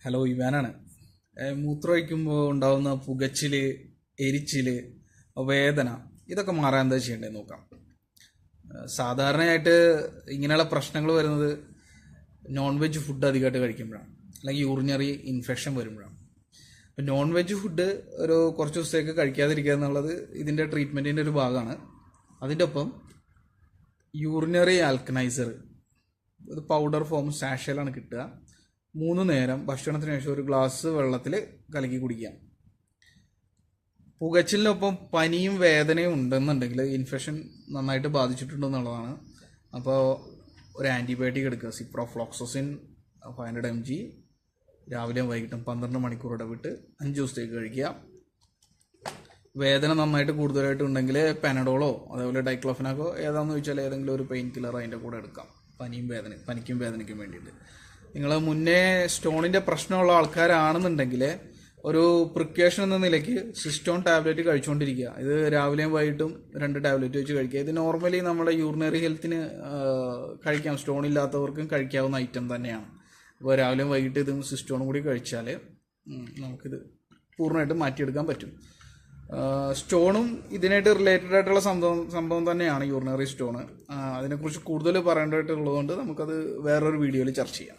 Hello, ഇവാനാണ്. മൂത്രമൊഴിക്കുമ്പോൾ ഉണ്ടാകുന്ന പുകച്ചിൽ, എരിച്ചിൽ, വേദന, ഇതൊക്കെ മാറാൻ എന്താ ചെയ്യേണ്ടത് നോക്കാം. സാധാരണയായിട്ട് ഇങ്ങനെയുള്ള പ്രശ്നങ്ങൾ വരുന്നത് നോൺ വെജ് ഫുഡ് അധികമായിട്ട് കഴിക്കുമ്പോഴാണ്, അല്ലെങ്കിൽ യൂറിനറി ഇൻഫെക്ഷൻ വരുമ്പോഴാണ്. അപ്പം നോൺ വെജ് ഫുഡ് ഒരു കുറച്ച് ദിവസത്തേക്ക് കഴിക്കാതിരിക്കുക എന്നുള്ളത് ഇതിൻ്റെ ട്രീറ്റ്മെൻറ്റിൻ്റെ ഒരു ഭാഗമാണ്. അതിൻ്റെ ഒപ്പം യൂറിനറി ആൽക്കനൈസർ, ഇത് പൗഡർ ഫോം സാഷയിലാണ് കിട്ടുക. 3 നേരം ഭക്ഷണത്തിന് ശേഷം ഒരു ഗ്ലാസ് വെള്ളത്തിൽ കലക്കി കുടിക്കാം. പുകച്ചിലിനൊപ്പം പനിയും വേദനയും ഉണ്ടെന്നുണ്ടെങ്കിൽ ഇൻഫെക്ഷൻ നന്നായിട്ട് ബാധിച്ചിട്ടുണ്ടെന്നുള്ളതാണ്. അപ്പോൾ ഒരു ആൻറ്റിബയോട്ടിക് എടുക്കുക, സിപ്രോഫ്ലോക്സസിൻ 500 mg രാവിലെയും വൈകിട്ടും 12 മണിക്കൂർ ഇടവിട്ട് 5 ദിവസത്തേക്ക് കഴിക്കുക. വേദന നന്നായിട്ട് കൂടുതലായിട്ട് ഉണ്ടെങ്കിൽ പാനഡോളോ അതേപോലെ ഡൈക്ലോഫിനാക്കോ ഏതാണെന്ന് ചോദിച്ചാൽ ഏതെങ്കിലും ഒരു പെയിൻ കില്ലർ അതിൻ്റെ കൂടെ എടുക്കാം, പനിക്കും വേദനയ്ക്കും വേണ്ടിയിട്ട്. നിങ്ങൾ മുന്നേ സ്റ്റോണിൻ്റെ പ്രശ്നമുള്ള ആൾക്കാരാണെന്നുണ്ടെങ്കിൽ ഒരു പ്രിക്കോഷൻ എന്ന നിലയ്ക്ക് സിസ്റ്റോൺ ടാബ്ലറ്റ് കഴിച്ചുകൊണ്ടിരിക്കുക. ഇത് രാവിലെയും വൈകിട്ടും 2 ടാബ്ലറ്റ് വെച്ച് കഴിക്കുക. ഇത് നോർമലി നമ്മുടെ യൂറിനറി ഹെൽത്തിന് കഴിക്കാം, സ്റ്റോൺ ഇല്ലാത്തവർക്കും കഴിക്കാവുന്ന ഐറ്റം തന്നെയാണ്. അപ്പോൾ രാവിലെയും വൈകിട്ട് ഇതും സിസ്റ്റോണും കൂടി കഴിച്ചാൽ നമുക്കിത് പൂർണ്ണമായിട്ട് മാറ്റിയെടുക്കാൻ പറ്റും. സ്റ്റോണും ഇതിനായിട്ട് റിലേറ്റഡ് ആയിട്ടുള്ള സംഭവം തന്നെയാണ് യൂറിനറി സ്റ്റോണ്. അതിനെക്കുറിച്ച് കൂടുതൽ പറയേണ്ടതായിട്ടുള്ളതുകൊണ്ട് നമുക്കത് വേറൊരു വീഡിയോയിൽ ചർച്ച ചെയ്യാം.